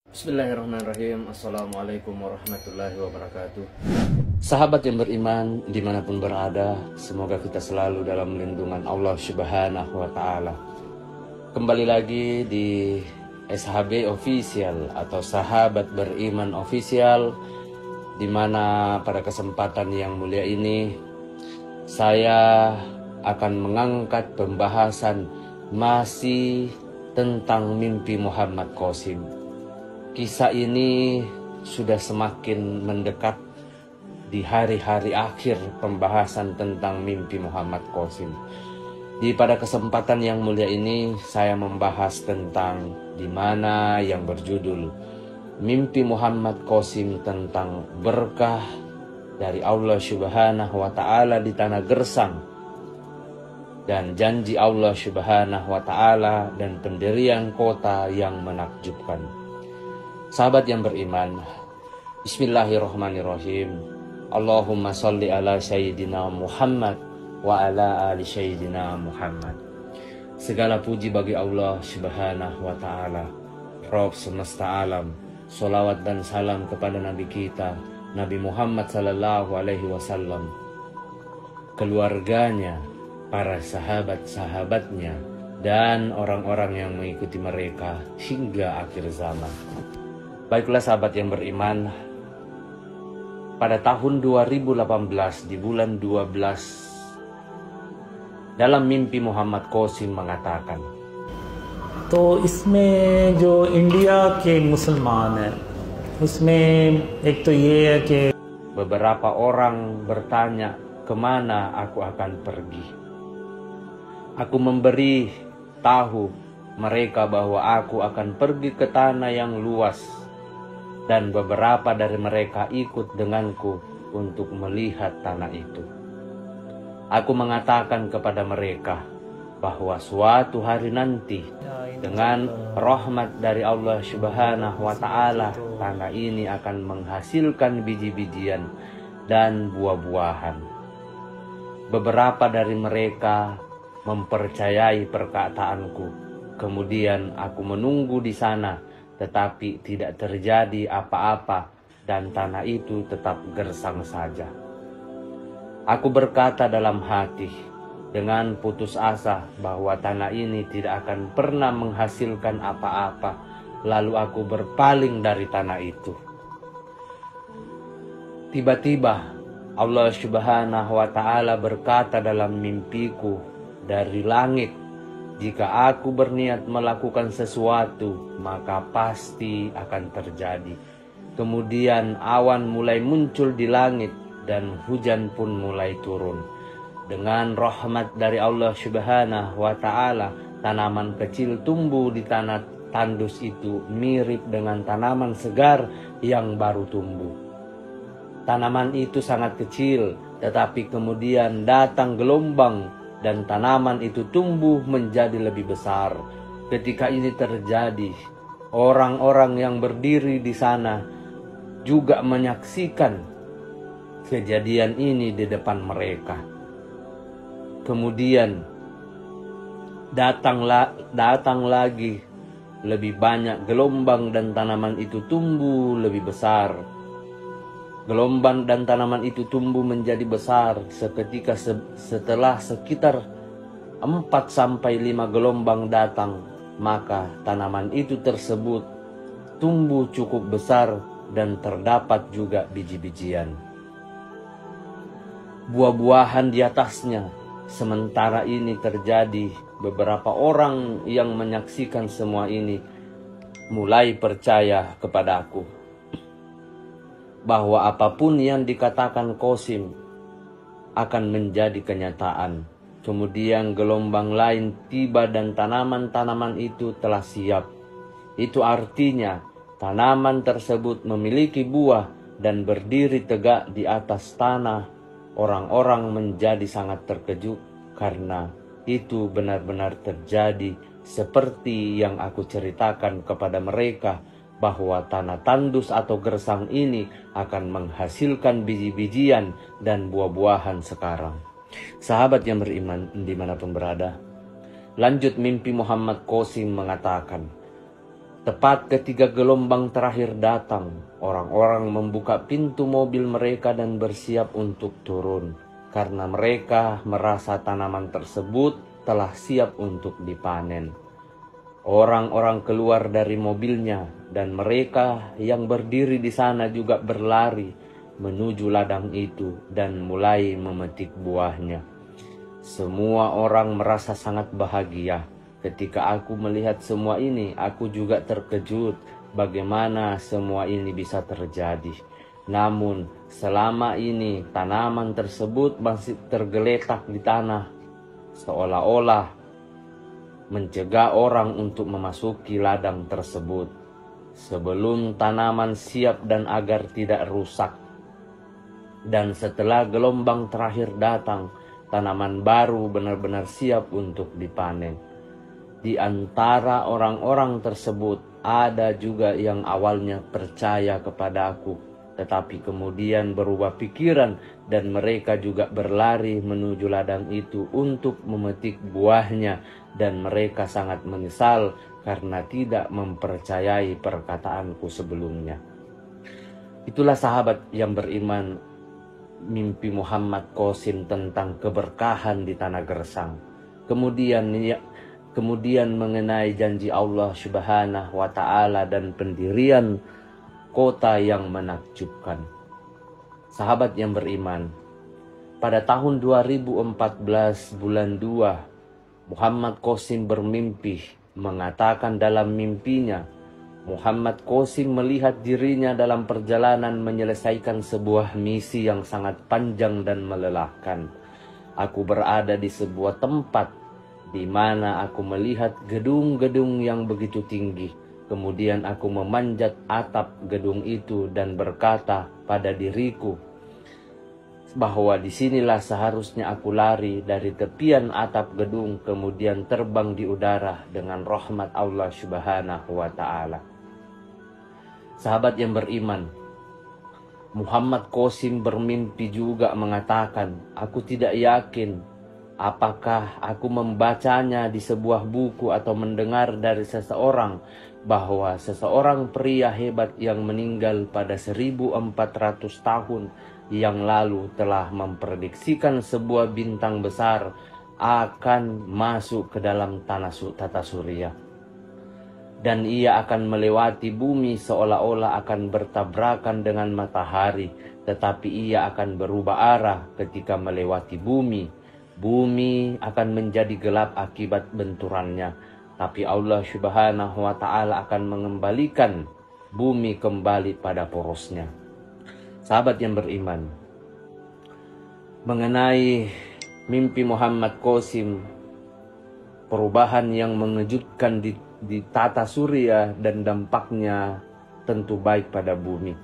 Bismillahirrahmanirrahim. Assalamualaikum warahmatullahi wabarakatuh. Sahabat yang beriman dimanapun berada, semoga kita selalu dalam lindungan Allah Subhanahu wa Ta'ala. Kembali lagi di SHB Official atau Sahabat Beriman Official, di mana pada kesempatan yang mulia ini saya akan mengangkat pembahasan masih tentang mimpi Muhammad Qasim. Kisah ini sudah semakin mendekat di hari-hari akhir pembahasan tentang mimpi Muhammad Qasim. Pada kesempatan yang mulia ini saya membahas tentang di mana yang berjudul mimpi Muhammad Qasim tentang berkah dari Allah Subhanahu wa Ta'ala di tanah gersang dan janji Allah Subhanahu wa Ta'ala dan pendirian kota yang menakjubkan. Sahabat yang beriman, Bismillahirrahmanirrahim. Allahumma salli ala Sayyidina Muhammad wa ala ali Sayyidina Muhammad. Segala puji bagi Allah Subhanahu wa Ta'ala, Rabb semesta alam. Salawat dan salam kepada Nabi kita, Nabi Muhammad sallallahu alaihi wasallam, keluarganya, para sahabat-sahabatnya, dan orang-orang yang mengikuti mereka hingga akhir zaman. Baiklah sahabat yang beriman, pada tahun 2018 di bulan 12, dalam mimpi Muhammad Qasim mengatakan, तो इसमें जो इंडिया के मुसलमान हैं उसमें एक तो ये है कि beberapa orang bertanya kemana aku akan pergi. Aku memberi tahu mereka bahwa aku akan pergi ke tanah yang luas, dan beberapa dari mereka ikut denganku untuk melihat tanah itu. Aku mengatakan kepada mereka bahwa suatu hari nanti dengan rahmat dari Allah Subhanahu wa Ta'ala, tanah ini akan menghasilkan biji-bijian dan buah-buahan. Beberapa dari mereka mempercayai perkataanku. Kemudian aku menunggu di sana, tetapi tidak terjadi apa-apa dan tanah itu tetap gersang saja. Aku berkata dalam hati dengan putus asa bahwa tanah ini tidak akan pernah menghasilkan apa-apa. Lalu aku berpaling dari tanah itu. Tiba-tiba Allah Subhanahu wa Ta'ala berkata dalam mimpiku dari langit, jika aku berniat melakukan sesuatu, maka pasti akan terjadi. Kemudian awan mulai muncul di langit dan hujan pun mulai turun. Dengan rahmat dari Allah Subhanahu wa Ta'ala, tanaman kecil tumbuh di tanah tandus itu mirip dengan tanaman segar yang baru tumbuh. Tanaman itu sangat kecil, tetapi kemudian datang gelombang dan tanaman itu tumbuh menjadi lebih besar. Ketika ini terjadi, orang-orang yang berdiri di sana juga menyaksikan kejadian ini di depan mereka. Kemudian datang lagi lebih banyak gelombang dan tanaman itu tumbuh lebih besar. Gelombang dan tanaman itu tumbuh menjadi besar. Seketika setelah sekitar 4-5 gelombang datang, maka tanaman itu tersebut tumbuh cukup besar dan terdapat juga biji-bijian. Buah-buahan di atasnya. Sementara ini terjadi, beberapa orang yang menyaksikan semua ini mulai percaya kepada aku bahwa apapun yang dikatakan Qasim akan menjadi kenyataan. Kemudian gelombang lain tiba dan tanaman-tanaman itu telah siap. Itu artinya tanaman tersebut memiliki buah dan berdiri tegak di atas tanah. Orang-orang menjadi sangat terkejut karena itu benar-benar terjadi seperti yang aku ceritakan kepada mereka, bahwa tanah tandus atau gersang ini akan menghasilkan biji-bijian dan buah-buahan sekarang. Sahabat yang beriman dimanapun berada, lanjut mimpi Muhammad Qasim mengatakan, Tepat ketika gelombang terakhir datang, orang-orang membuka pintu mobil mereka dan bersiap untuk turun, karena mereka merasa tanaman tersebut telah siap untuk dipanen. Orang-orang keluar dari mobilnya, dan mereka yang berdiri di sana juga berlari menuju ladang itu dan mulai memetik buahnya. Semua orang merasa sangat bahagia. Ketika aku melihat semua ini, aku juga terkejut bagaimana semua ini bisa terjadi. Namun, selama ini tanaman tersebut masih tergeletak di tanah, seolah-olah mencegah orang untuk memasuki ladang tersebut sebelum tanaman siap dan agar tidak rusak. Dan setelah gelombang terakhir datang, tanaman baru benar-benar siap untuk dipanen. Di antara orang-orang tersebut ada juga yang awalnya percaya kepada aku, tetapi kemudian berubah pikiran dan mereka juga berlari menuju ladang itu untuk memetik buahnya, dan mereka sangat menyesal karena tidak mempercayai perkataanku sebelumnya. Itulah sahabat yang beriman, mimpi Muhammad Qasim tentang keberkahan di tanah gersang. Kemudian mengenai janji Allah Subhanahu wa Ta'ala dan pendirian kota yang menakjubkan. Sahabat yang beriman, pada tahun 2014 bulan 2, Muhammad Qasim bermimpi, mengatakan dalam mimpinya, Muhammad Qasim melihat dirinya dalam perjalanan menyelesaikan sebuah misi yang sangat panjang dan melelahkan. Aku berada di sebuah tempat di mana aku melihat gedung-gedung yang begitu tinggi. Kemudian aku memanjat atap gedung itu dan berkata pada diriku bahwa disinilah seharusnya aku lari dari tepian atap gedung, kemudian terbang di udara dengan rahmat Allah Subhanahu wa Ta'ala. Sahabat yang beriman, Muhammad Qasim bermimpi juga mengatakan, aku tidak yakin apakah aku membacanya di sebuah buku atau mendengar dari seseorang bahwa seseorang pria hebat yang meninggal pada 1400 tahun yang lalu telah memprediksikan sebuah bintang besar akan masuk ke dalam tata surya. Dan ia akan melewati bumi seolah-olah akan bertabrakan dengan matahari, tetapi ia akan berubah arah ketika melewati bumi. Bumi akan menjadi gelap akibat benturannya, tapi Allah Subhanahu wa Ta'ala akan mengembalikan bumi kembali pada porosnya. Sahabat yang beriman, mengenai mimpi Muhammad Qasim, perubahan yang mengejutkan di tata surya dan dampaknya tentu baik pada bumi.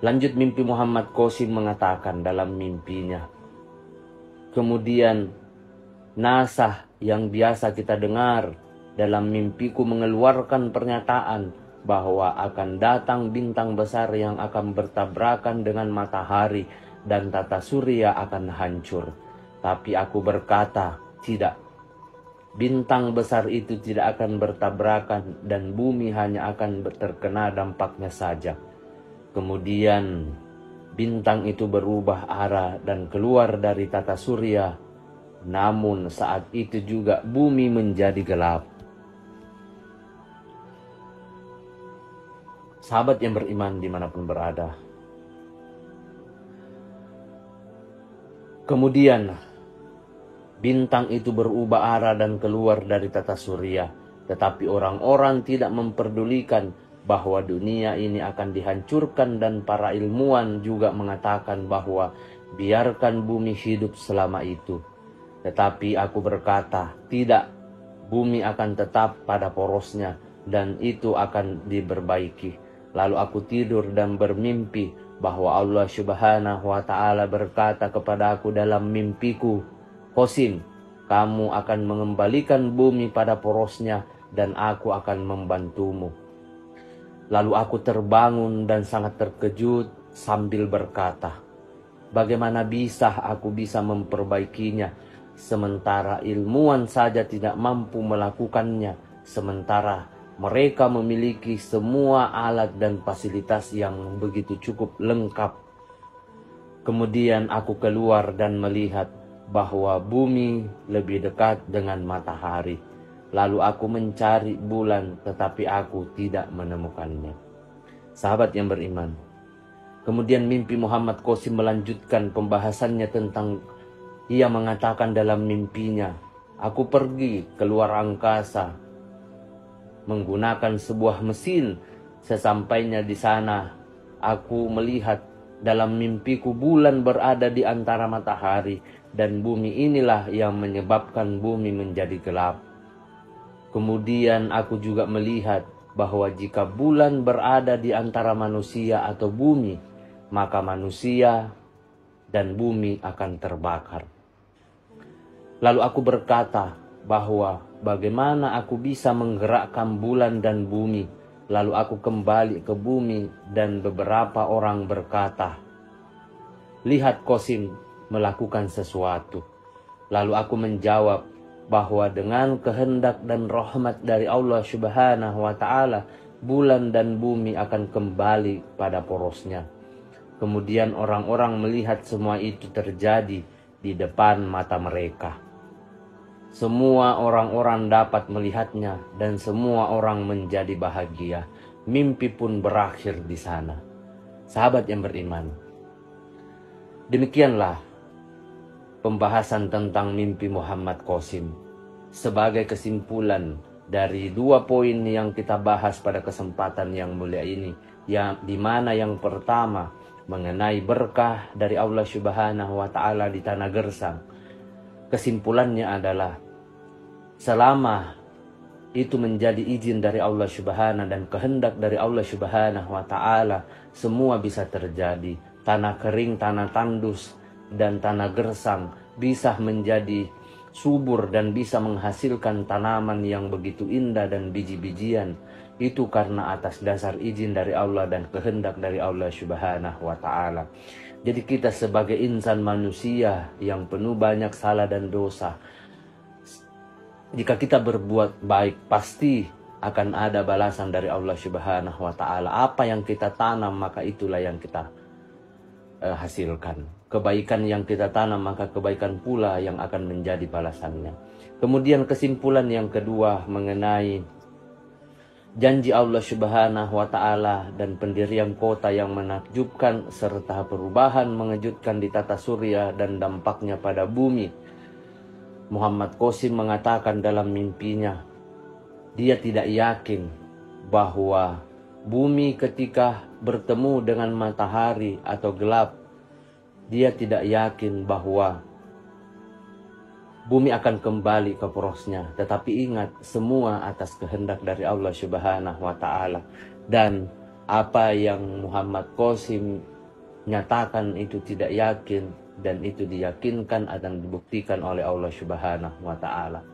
Lanjut mimpi Muhammad Qasim mengatakan dalam mimpinya, kemudian NASA yang biasa kita dengar dalam mimpiku mengeluarkan pernyataan bahwa akan datang bintang besar yang akan bertabrakan dengan matahari dan tata surya akan hancur. Tapi aku berkata, tidak. Bintang besar itu tidak akan bertabrakan dan bumi hanya akan terkena dampaknya saja. Kemudian bintang itu berubah arah dan keluar dari tata surya. Namun saat itu juga bumi menjadi gelap. Sahabat yang beriman dimanapun berada. Kemudian bintang itu berubah arah dan keluar dari tata surya. Tetapi orang-orang tidak memperdulikan bahwa dunia ini akan dihancurkan, dan para ilmuwan juga mengatakan bahwa biarkan bumi hidup selama itu. Tetapi aku berkata, tidak, bumi akan tetap pada porosnya dan itu akan diperbaiki. Lalu aku tidur dan bermimpi bahwa Allah Subhanahu wa Ta'ala berkata kepada aku dalam mimpiku, Qasim, kamu akan mengembalikan bumi pada porosnya dan aku akan membantumu. Lalu aku terbangun dan sangat terkejut sambil berkata, bagaimana bisa aku bisa memperbaikinya, sementara ilmuwan saja tidak mampu melakukannya, sementara Mereka memiliki semua alat dan fasilitas yang begitu cukup lengkap. Kemudian aku keluar dan melihat bahwa bumi lebih dekat dengan matahari. Lalu aku mencari bulan, tetapi aku tidak menemukannya. Sahabat yang beriman, kemudian mimpi Muhammad Qasim melanjutkan pembahasannya tentang, ia mengatakan dalam mimpinya, aku pergi keluar angkasa menggunakan sebuah mesin. Sesampainya di sana, aku melihat dalam mimpiku bulan berada di antara matahari, dan bumi inilah yang menyebabkan bumi menjadi gelap. Kemudian aku juga melihat bahwa jika bulan berada di antara manusia atau bumi, maka manusia dan bumi akan terbakar. Lalu aku berkata bahwa bagaimana aku bisa menggerakkan bulan dan bumi. Lalu aku kembali ke bumi dan beberapa orang berkata, lihat Qasim melakukan sesuatu. Lalu aku menjawab bahwa dengan kehendak dan rahmat dari Allah Subhanahu wa ta'ala, bulan dan bumi akan kembali pada porosnya. Kemudian orang-orang melihat semua itu terjadi di depan mata mereka. Semua orang-orang dapat melihatnya dan semua orang menjadi bahagia. Mimpi pun berakhir di sana. Sahabat yang beriman, demikianlah pembahasan tentang mimpi Muhammad Qasim. Sebagai kesimpulan dari 2 poin yang kita bahas pada kesempatan yang mulia ini, yang dimana yang pertama mengenai berkah dari Allah Subhanahu wa ta'ala di tanah gersang. Kesimpulannya adalah, selama itu menjadi izin dari Allah Subhanahu dan kehendak dari Allah Subhanahu wa ta'ala, semua bisa terjadi. Tanah kering, tanah tandus, dan tanah gersang bisa menjadi subur dan bisa menghasilkan tanaman yang begitu indah dan biji-bijian. Itu karena atas dasar izin dari Allah dan kehendak dari Allah Subhanahu wa ta'ala. Jadi kita sebagai insan manusia yang penuh banyak salah dan dosa, jika kita berbuat baik, pasti akan ada balasan dari Allah Subhanahu wa ta'ala. Apa yang kita tanam, maka itulah yang kita hasilkan. Kebaikan yang kita tanam, maka kebaikan pula yang akan menjadi balasannya. Kemudian kesimpulan yang kedua mengenai janji Allah Subhanahu wa ta'ala dan pendirian kota yang menakjubkan serta perubahan mengejutkan di tata surya dan dampaknya pada bumi. Muhammad Qasim mengatakan dalam mimpinya, dia tidak yakin bahwa bumi ketika bertemu dengan matahari atau gelap, dia tidak yakin bahwa bumi akan kembali ke porosnya. Tetapi ingat, semua atas kehendak dari Allah Subhanahu wa ta'ala. Dan apa yang Muhammad Qasim nyatakan itu tidak yakin, dan itu diyakinkan dan dibuktikan oleh Allah Subhanahu wa ta'ala.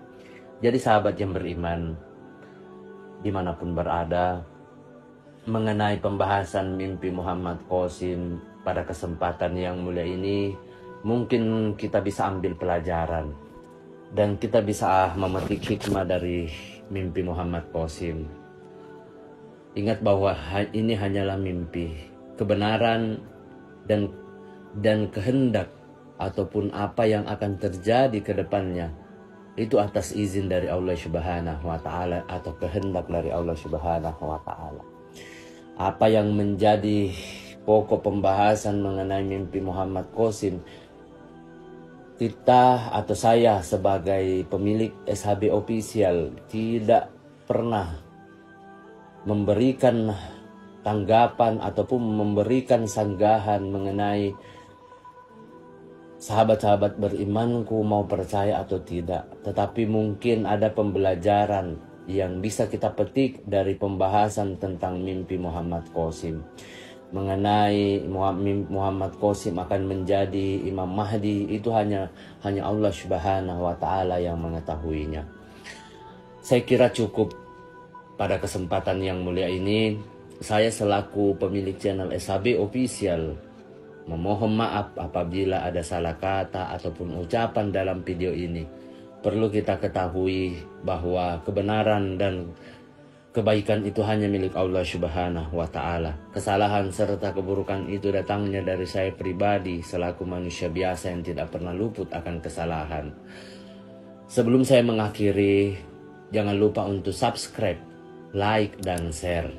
Jadi sahabat yang beriman, dimanapun berada, mengenai pembahasan mimpi Muhammad Qasim pada kesempatan yang mulia ini, mungkin kita bisa ambil pelajaran dan kita bisa memetik hikmah dari mimpi Muhammad Qasim. Ingat bahwa ini hanyalah mimpi. Kebenaran dan kehendak ataupun apa yang akan terjadi ke depannya itu atas izin dari Allah Subhanahu wa ta'ala atau kehendak dari Allah Subhanahu wa ta'ala. Apa yang menjadi pokok pembahasan mengenai mimpi Muhammad Qasim, kita atau saya sebagai pemilik SHB Official tidak pernah memberikan tanggapan ataupun memberikan sanggahan mengenai sahabat-sahabat berimanku mau percaya atau tidak. Tetapi mungkin ada pembelajaran yang bisa kita petik dari pembahasan tentang mimpi Muhammad Qasim. Mengenai Muhammad Qasim akan menjadi Imam Mahdi, itu hanya Allah Subhanahu wa ta'ala yang mengetahuinya. Saya kira cukup pada kesempatan yang mulia ini. Saya selaku pemilik channel SHB Official memohon maaf apabila ada salah kata ataupun ucapan dalam video ini. Perlu kita ketahui bahwa kebenaran dan Kebaikan itu hanya milik Allah Subhanahu wa Ta'ala. Kesalahan serta keburukan itu datangnya dari saya pribadi selaku manusia biasa yang tidak pernah luput akan kesalahan. Sebelum saya mengakhiri, jangan lupa untuk subscribe, like, dan share.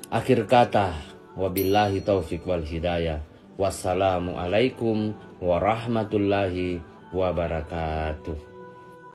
Akhir kata, wabillahi taufik wal hidayah. Wassalamualaikum warahmatullahi wabarakatuh.